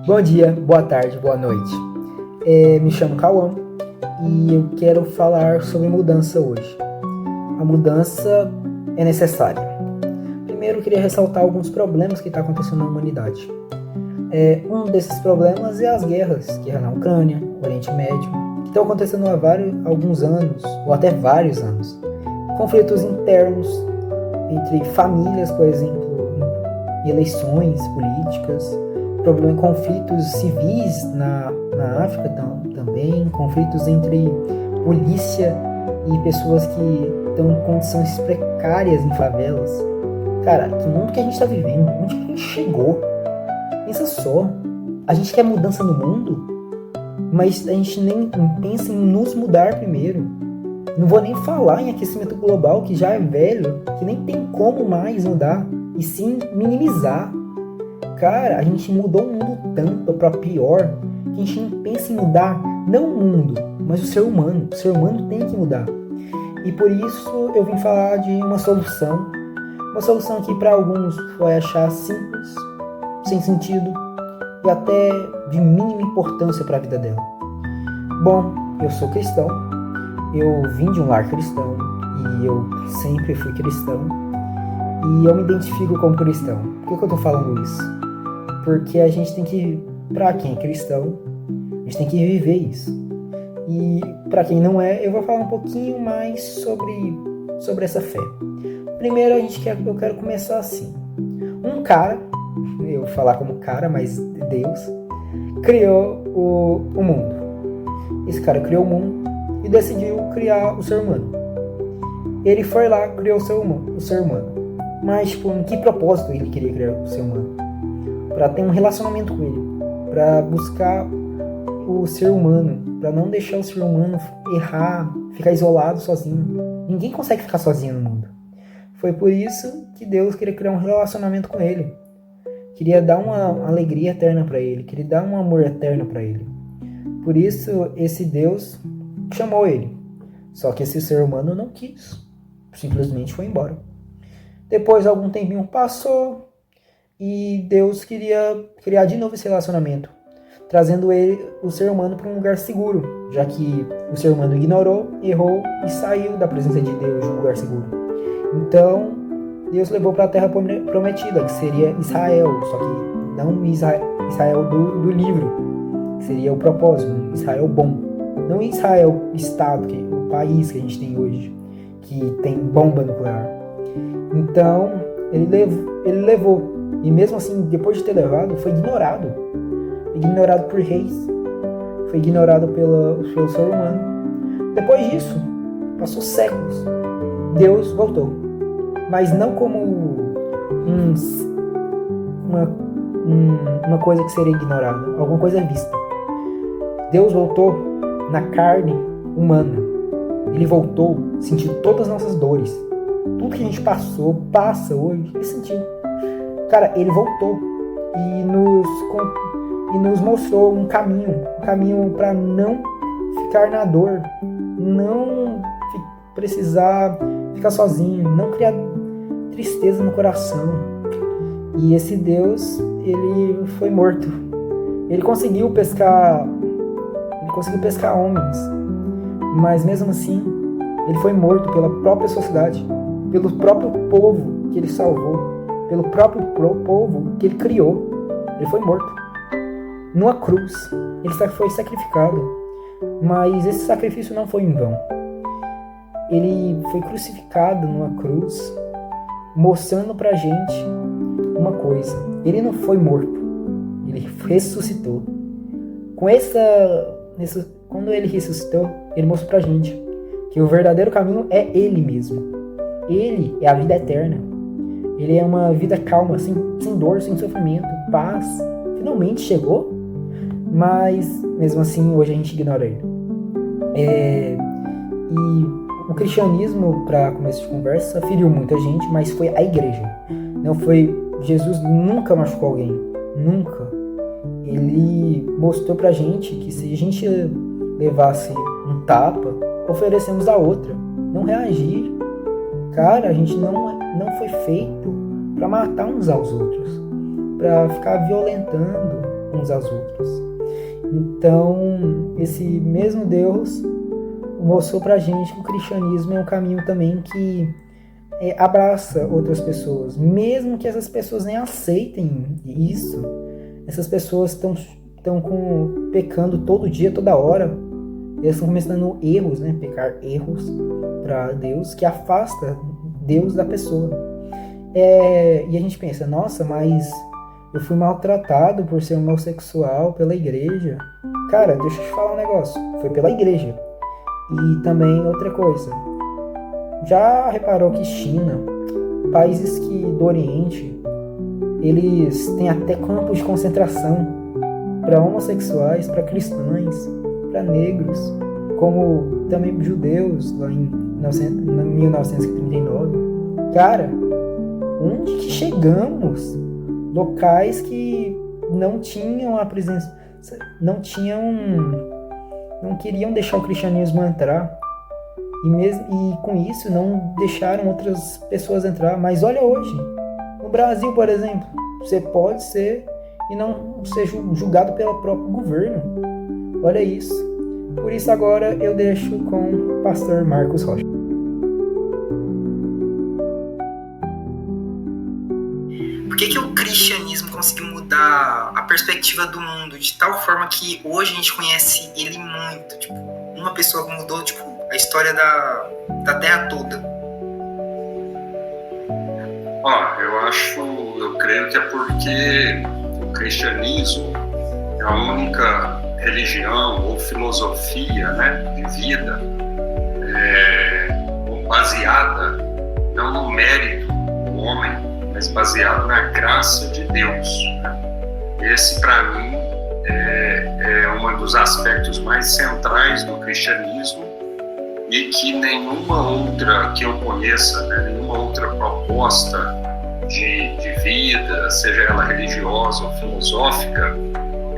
Bom dia, boa tarde, boa noite. Me chamo Cauã e eu quero falar sobre mudança hoje. A mudança é necessária. Primeiro eu queria ressaltar alguns problemas que estão acontecendo na humanidade. Um desses problemas é as guerras, guerra na Ucrânia, Oriente Médio, que estão acontecendo há alguns anos, ou até vários anos. Conflitos internos entre famílias, por exemplo, em eleições políticas, conflitos civis na África também, conflitos entre polícia e pessoas que estão em condições precárias em favelas. Cara, que mundo que a gente está vivendo? Onde que a gente chegou? Pensa só, a gente quer mudança no mundo, mas a gente nem pensa em nos mudar primeiro. Não vou nem falar em aquecimento global, que já é velho, que nem tem como mais mudar, e sim minimizar. Cara, a gente mudou o mundo tanto para pior, que a gente não pensa em mudar, não o mundo, mas o ser humano. O ser humano tem que mudar. E por isso eu vim falar de uma solução. Uma solução que para alguns vai achar simples, sem sentido e até de mínima importância para a vida dela. Bom, eu sou cristão, eu vim de um lar cristão e eu sempre fui cristão e eu me identifico como cristão. Por que eu tô falando isso? Porque a gente tem que, para quem é cristão, a gente tem que viver isso. E para quem não é, eu vou falar um pouquinho mais sobre essa fé. Primeiro eu quero começar assim. Um cara, eu vou falar como cara, mas Deus, criou o mundo. Esse cara criou o mundo e decidiu criar o ser humano. Ele foi lá, criou o ser humano. Mas, em que propósito ele queria criar o ser humano? Para ter um relacionamento com ele, para buscar o ser humano, para não deixar o ser humano errar, ficar isolado sozinho. Ninguém consegue ficar sozinho no mundo. Foi por isso que Deus queria criar um relacionamento com ele. Queria dar uma alegria eterna para ele, queria dar um amor eterno para ele. Por isso, esse Deus chamou ele. Só que esse ser humano não quis. Simplesmente foi embora. Depois, algum tempinho passou e Deus queria criar de novo esse relacionamento, trazendo o ser humano para um lugar seguro, já que o ser humano ignorou, errou e saiu da presença de Deus de um lugar seguro. Então, Deus levou para a terra prometida, que seria Israel, só que não Israel do livro, que seria o propósito, Israel bom. Não Israel Estado, que é o país que a gente tem hoje, que tem bomba nuclear. Então, ele levou. E mesmo assim, depois de ter levado, foi ignorado. Ignorado por reis. Foi ignorado pelo ser humano. Depois disso, passou séculos. Deus voltou. Mas não como uma coisa que seria ignorada. Alguma coisa vista. Deus voltou na carne humana. Ele voltou sentindo todas as nossas dores. Tudo que a gente passa hoje, ele sentiu. Cara, ele voltou e nos mostrou um caminho para não ficar na dor, não precisar ficar sozinho, não criar tristeza no coração. E esse Deus, ele foi morto. Ele conseguiu pescar homens, mas mesmo assim, ele foi morto pela própria sociedade, pelo próprio povo que ele salvou, pelo próprio povo que ele criou. Ele foi morto numa cruz. Ele foi sacrificado, mas esse sacrifício não foi em vão. Ele foi crucificado numa cruz, mostrando pra gente uma coisa: ele não foi morto, ele ressuscitou. Quando ele ressuscitou, ele mostrou pra gente que o verdadeiro caminho é ele mesmo. Ele é a vida eterna. Ele é uma vida calma, sem dor, sem sofrimento, paz. Finalmente chegou, mas mesmo assim hoje a gente ignora ele. E o cristianismo, para começo de conversa, feriu muita gente, mas foi a igreja. Não foi. Jesus nunca machucou alguém, nunca. Ele mostrou pra gente que se a gente levasse um tapa, oferecemos a outra. Não reagir. Cara, a gente não foi feito para matar uns aos outros, para ficar violentando, uns aos outros. Então, esse mesmo Deus mostrou pra gente que o cristianismo é um caminho também que abraça outras pessoas, mesmo que essas pessoas nem aceitem isso. Essas pessoas estão pecando todo dia, toda hora. Eles estão cometendo erros, né? Pecar erros para Deus, que afasta Deus da pessoa. E a gente pensa, nossa, mas eu fui maltratado por ser homossexual pela igreja. Cara, deixa eu te falar um negócio. Foi pela igreja. E também outra coisa. Já reparou que China, países do Oriente, eles têm até campos de concentração para homossexuais, para cristãos, para negros, como também judeus, lá em 1939. Cara, onde que chegamos? Locais que não tinham a presença, não queriam deixar o cristianismo entrar. E com isso não deixaram outras pessoas entrar. Mas olha hoje, no Brasil, por exemplo, você pode ser e não ser julgado pelo próprio governo. Olha isso. Por isso agora eu deixo com o pastor Marcos Rocha. Por que o cristianismo conseguiu mudar a perspectiva do mundo de tal forma que hoje a gente conhece ele muito? Tipo, uma pessoa que mudou a história da Terra toda. Eu creio que é porque o cristianismo é a única religião ou filosofia, né, de vida baseada não no mérito do homem, mas baseado na graça de Deus, né? Esse, para mim, é um dos aspectos mais centrais do cristianismo e que nenhuma outra que eu conheça, né, nenhuma outra proposta de vida, seja ela religiosa ou filosófica,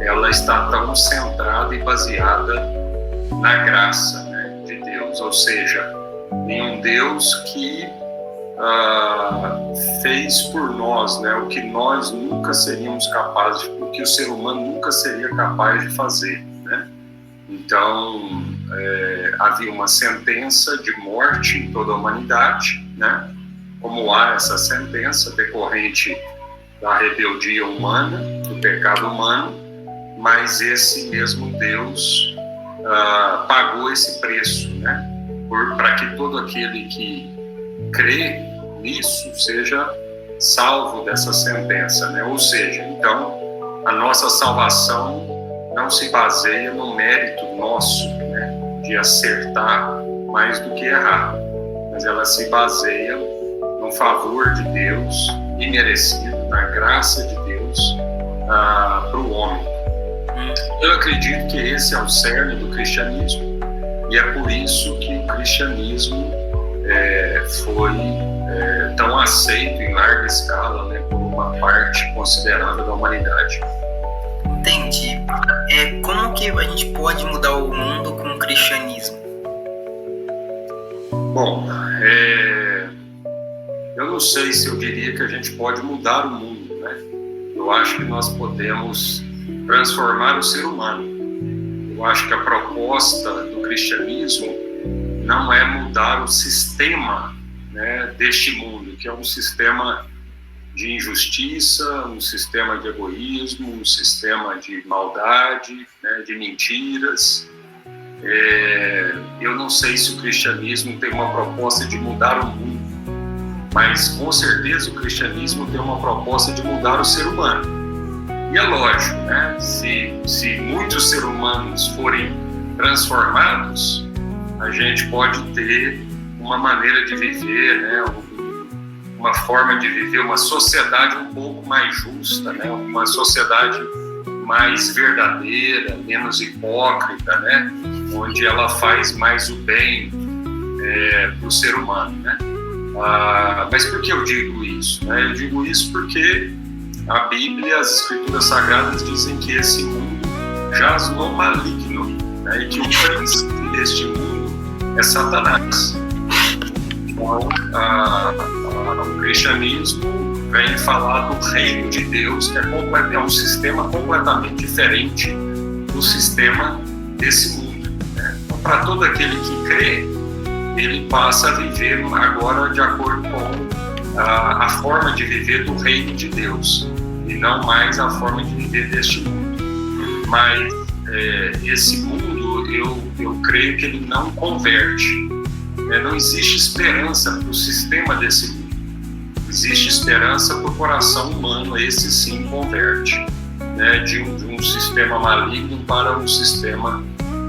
ela está tão centrada e baseada na graça, né, de Deus, ou seja, em um Deus que fez por nós, né, o que nós nunca seríamos capazes, o que o ser humano nunca seria capaz de fazer, né? Então, havia uma sentença de morte em toda a humanidade, né? Como há essa sentença decorrente da rebeldia humana, do pecado humano, mas esse mesmo Deus pagou esse preço, né? Para que todo aquele que crê nisso seja salvo dessa sentença, né? Ou seja, então, a nossa salvação não se baseia no mérito nosso, né, de acertar mais do que errar, mas ela se baseia no favor de Deus, imerecido, na graça de Deus para o homem. Eu acredito que esse é o cerne do cristianismo e é por isso que o cristianismo foi tão aceito em larga escala, né, por uma parte considerável da humanidade. Entendi. Como que a gente pode mudar o mundo com o cristianismo? Bom, eu não sei se eu diria que a gente pode mudar o mundo, né? Eu acho que nós podemos transformar o ser humano. Eu acho que a proposta do cristianismo não é mudar o sistema, né, deste mundo, que é um sistema de injustiça, um sistema de egoísmo, um sistema de maldade, né, de mentiras. Eu não sei se o cristianismo tem uma proposta de mudar o mundo, mas com certeza o cristianismo tem uma proposta de mudar o ser humano. E é lógico, né, se muitos seres humanos forem transformados, a gente pode ter uma maneira de viver, né, uma forma de viver, uma sociedade um pouco mais justa, né, uma sociedade mais verdadeira, menos hipócrita, né, onde ela faz mais o bem para o ser humano, né. Mas por que eu digo isso? Né? Eu digo isso porque a Bíblia, as Escrituras Sagradas dizem que esse mundo jaz no maligno, né, e que o príncipe deste mundo é Satanás. O cristianismo vem falar do reino de Deus, que é um sistema completamente diferente do sistema desse mundo, né? Então, para todo aquele que crê, ele passa a viver agora de acordo com a forma de viver do reino de Deus, e não mais a forma de viver deste mundo. Mas esse mundo, eu creio que ele não converte. Não existe esperança para o sistema desse mundo. Existe esperança para o coração humano, esse sim converte, né, de um sistema maligno para um sistema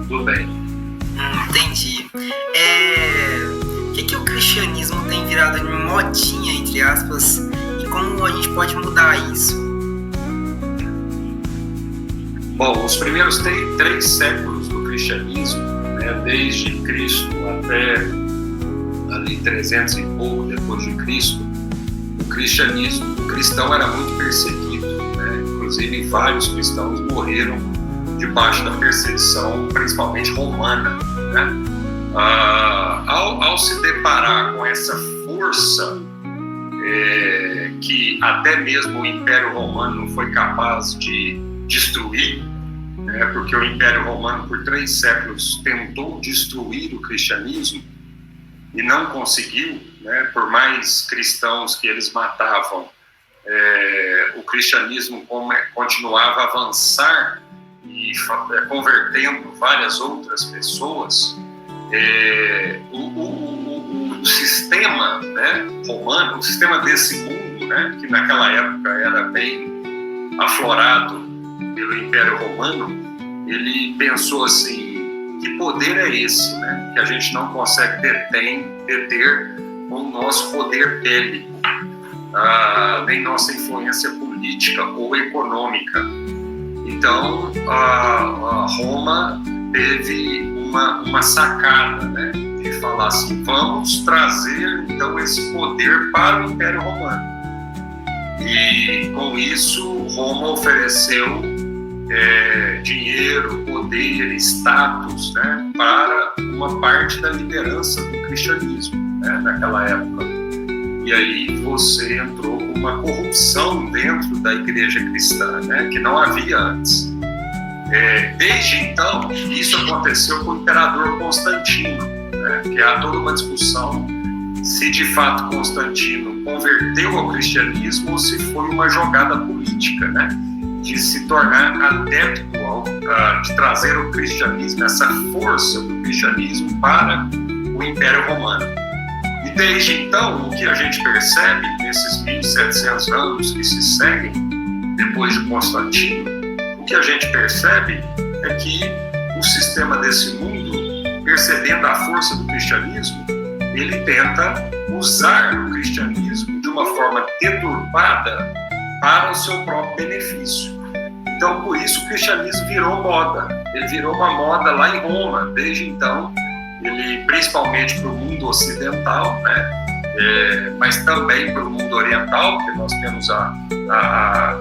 do bem. Entendi. O que o cristianismo tem virado de modinha, entre aspas, e como a gente pode mudar isso? Bom, os primeiros três séculos do cristianismo, né, desde Cristo até ali 300 e pouco depois de Cristo, o cristão era muito perseguido, né? Inclusive vários cristãos morreram debaixo da perseguição, principalmente romana, né? Ao se deparar com essa força que até mesmo o Império Romano não foi capaz de destruir, né? Porque o Império Romano por 3 séculos tentou destruir o cristianismo e não conseguiu, né? Por mais cristãos que eles matavam, o cristianismo continuava a avançar e convertendo várias outras pessoas. O sistema, né, romano, o sistema desse mundo, né, que naquela época era bem aflorado pelo Império Romano, ele pensou assim: que poder é esse, né, que a gente não consegue deter com o nosso poder bélico, nem nossa influência política ou econômica. Então, Roma teve uma sacada, né, de falar assim: vamos trazer então esse poder para o Império Romano. E com isso, Roma ofereceu dinheiro, poder, status, né, para uma parte da liderança do cristianismo, né, naquela época. E aí você entrou com uma corrupção dentro da igreja cristã, né, que não havia antes. Desde então, isso aconteceu com o imperador Constantino, né, que há toda uma discussão se de fato Constantino converteu ao cristianismo ou se foi uma jogada política, né, de se tornar adepto de trazer o cristianismo, essa força do cristianismo para o Império Romano. E desde então, o que a gente percebe nesses 1700 anos que se seguem depois de Constantino, o que a gente percebe é que o sistema desse mundo, percebendo a força do cristianismo, ele tenta usar o cristianismo de uma forma deturpada para o seu próprio benefício. Então, por isso, o cristianismo virou moda. Ele virou uma moda lá em Roma. Desde então, ele, principalmente para o mundo ocidental, né, mas também para o mundo oriental, porque nós temos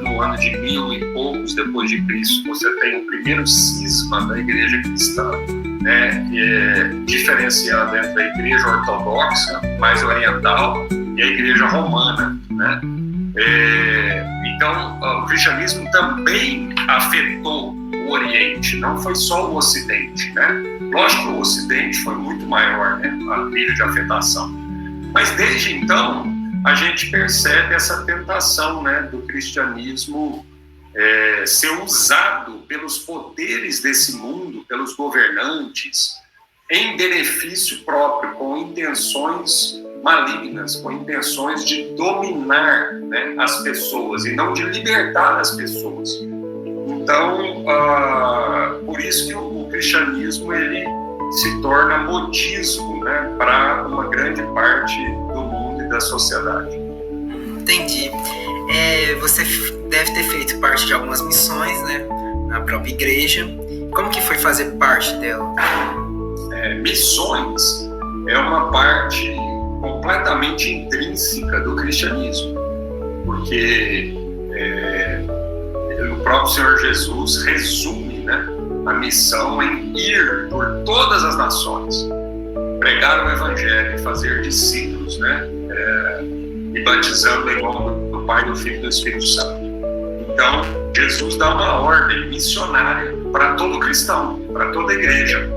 no ano de 1000 e poucos depois de Cristo, você tem o primeiro cisma da igreja cristã, né, diferenciando entre a igreja ortodoxa, mais oriental, e a igreja romana, né? Então, o cristianismo também afetou o Oriente, não foi só o Ocidente, né? Lógico que o Ocidente foi muito maior, né, a nível de afetação. Mas desde então, a gente percebe essa tentação, né, do cristianismo ser usado pelos poderes desse mundo, pelos governantes, em benefício próprio, com intenções malignas, com intenções de dominar, né, as pessoas e não de libertar as pessoas. Então, por isso que o cristianismo ele se torna modismo, né, para uma grande parte do mundo e da sociedade. Entendi. Você deve ter feito parte de algumas missões, né, na própria igreja. Como que foi fazer parte dela? Missões é uma parte completamente intrínseca do cristianismo, porque o próprio Senhor Jesus resume, né, a missão em ir por todas as nações. pregar o Evangelho e fazer discípulos, né? E batizando em nome do Pai, do Filho e do Espírito Santo. Então, Jesus dá uma ordem missionária para todo cristão, para toda igreja.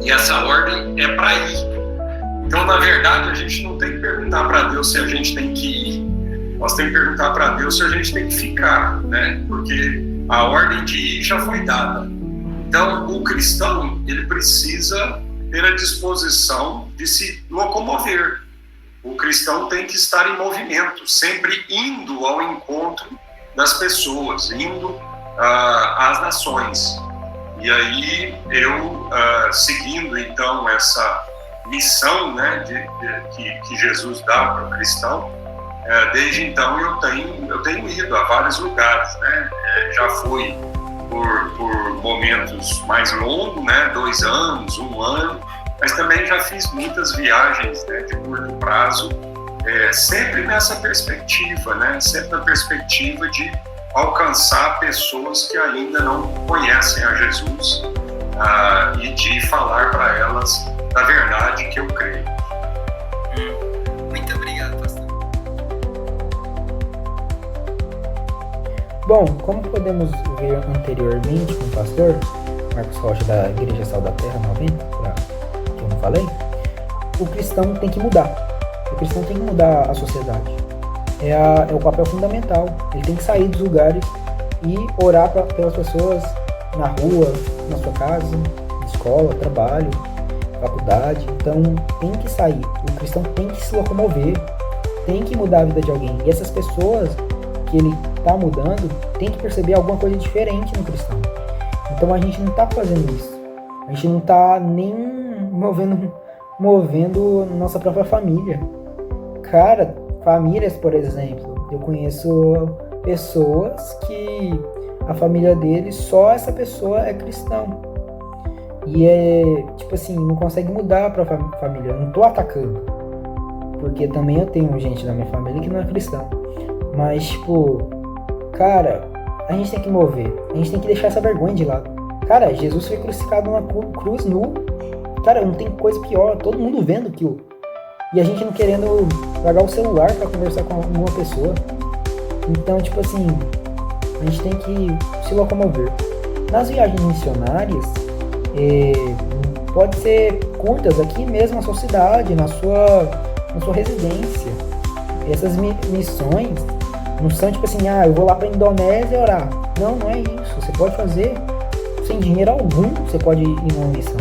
E essa ordem é para ir. Então, na verdade, a gente não tem que perguntar para Deus se a gente tem que ir. Nós temos que perguntar para Deus se a gente tem que ficar, né? Porque a ordem de ir já foi dada. Então, o cristão, ele precisa ter a disposição de se locomover. O cristão tem que estar em movimento, sempre indo ao encontro das pessoas, indo às nações. E aí, eu, seguindo, então, essa missão, né, que Jesus dá para o cristão, desde então eu tenho ido a vários lugares, né? Já fui por momentos mais longos, né? 2 anos, 1 ano, mas também já fiz muitas viagens, né, de curto prazo, sempre nessa perspectiva, né? Sempre na perspectiva de alcançar pessoas que ainda não conhecem a Jesus, e de falar para elas da verdade que eu creio. Muito obrigado, pastor. Bom, como podemos ver anteriormente com o pastor Marcos Rocha da Igreja Sal da Terra 90, que eu não falei, o cristão tem que mudar. O cristão tem que mudar a sociedade. É o papel fundamental. Ele tem que sair dos lugares e orar pelas pessoas na rua, na sua casa, na escola, trabalho, faculdade. Então tem que sair. O cristão tem que se locomover, tem que mudar a vida de alguém. E essas pessoas que ele está mudando tem que perceber alguma coisa diferente no cristão. Então a gente não está fazendo isso. A gente não está nem movendo nossa própria família. Cara, famílias, por exemplo, eu conheço pessoas que a família deles, só essa pessoa é cristão. E tipo assim, não consegue mudar pra família. Eu não tô atacando, porque também eu tenho gente da minha família que não é cristão. Mas, tipo, cara, a gente tem que mover. A gente tem que deixar essa vergonha de lado. Cara, Jesus foi crucificado numa cruz nu. Cara, não tem coisa pior. Todo mundo vendo aquilo. E a gente não querendo pagar o celular pra conversar com uma pessoa. Então, tipo assim, a gente tem que se locomover. Nas viagens missionárias, pode ser curtas aqui mesmo na sua cidade, na sua residência. Essas missões não são tipo assim, eu vou lá pra Indonésia orar. Não, não é isso. Você pode fazer sem dinheiro algum, você pode ir numa missão.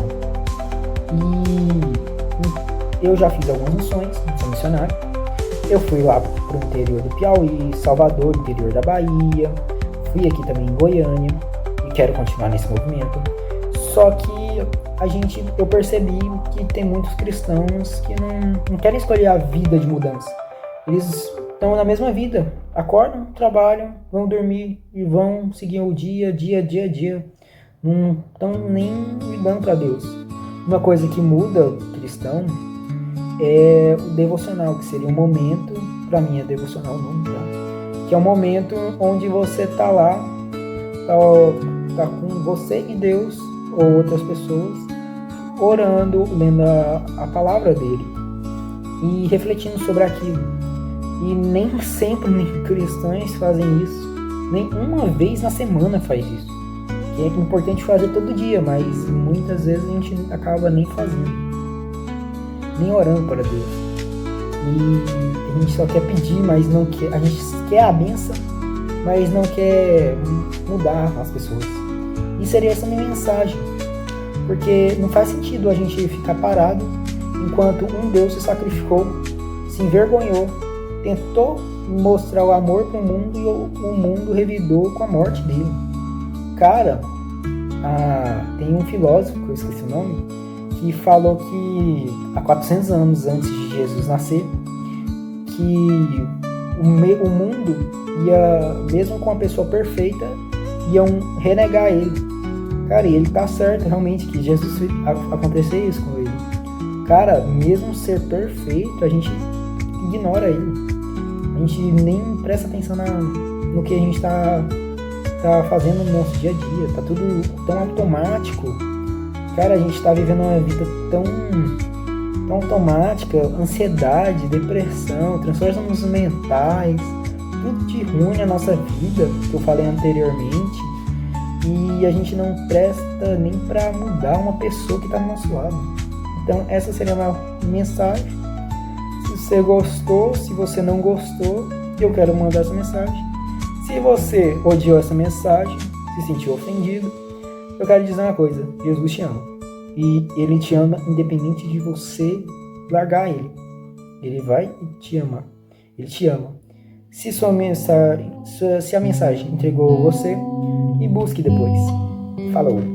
E eu já fiz algumas missões, sou missionário. Eu fui lá pro interior do Piauí, Salvador, interior da Bahia. Fui aqui também em Goiânia e quero continuar nesse movimento. Só que eu percebi que tem muitos cristãos que não querem escolher a vida de mudança. Eles estão na mesma vida, acordam, trabalham, vão dormir e vão seguir o dia. Não estão nem ligando para Deus. Uma coisa que muda o cristão é o devocional, que seria um momento, para mim é devocional não, tá? Que é um momento onde você tá lá, tá com você e Deus ou outras pessoas, orando, lendo a palavra dele e refletindo sobre aquilo. E nem sempre cristãos fazem isso, nem uma vez na semana faz isso, que é importante fazer todo dia, mas muitas vezes a gente acaba nem fazendo, nem orando para Deus. E a gente só quer pedir, mas não quer. A gente quer a bênção, mas não quer mudar as pessoas. E seria essa minha mensagem, porque não faz sentido a gente ficar parado enquanto um Deus se sacrificou, se envergonhou, tentou mostrar o amor para o mundo e o mundo revidou com a morte dele. Cara, tem um filósofo, que eu esqueci o nome, que falou que há 400 anos antes de Jesus nascer, que o mundo ia, mesmo com uma pessoa perfeita, iam renegar ele. Cara, e ele tá certo realmente que Jesus acontecer isso com ele. Cara, mesmo ser perfeito, a gente ignora ele. A gente nem presta atenção no que a gente tá fazendo no nosso dia a dia. Tá tudo tão automático. Cara, a gente tá vivendo uma vida tão automática, ansiedade, depressão, transtornos mentais, tudo de ruim na nossa vida, que eu falei anteriormente, e a gente não presta nem para mudar uma pessoa que está do nosso lado. Então essa seria a minha mensagem. Se você gostou, se você não gostou, eu quero mandar essa mensagem. Se você odiou essa mensagem, se sentiu ofendido, eu quero dizer uma coisa: Jesus te ama. E Ele te ama independente de você largar Ele. Ele vai te amar. Ele te ama. Se a mensagem entregou você, e busque depois. Falou!